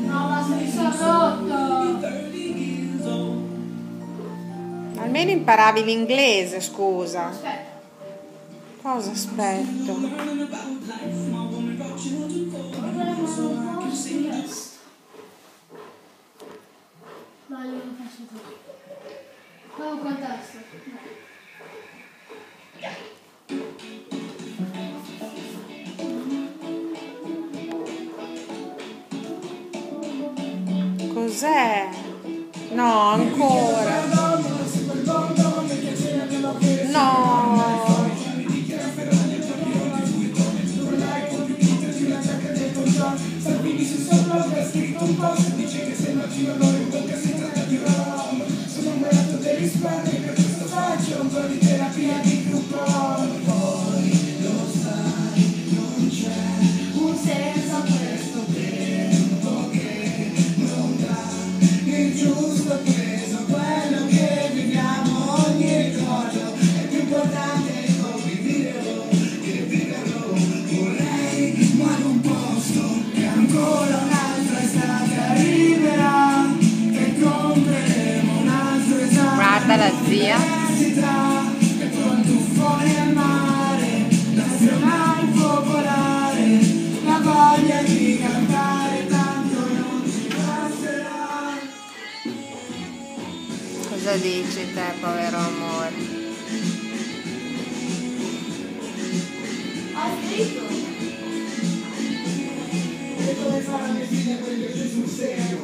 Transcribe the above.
No, ma mi sono rotto. Almeno imparavi l'inglese, scusa. Aspetta. Cosa aspetto? Ma io lo faccio così. Provo col tasto. Cos'è? No, ancora. No. Guarda la zia. Cosa dici te, povero amore? Ho scritto. Come fare le figlie quelle sul serio?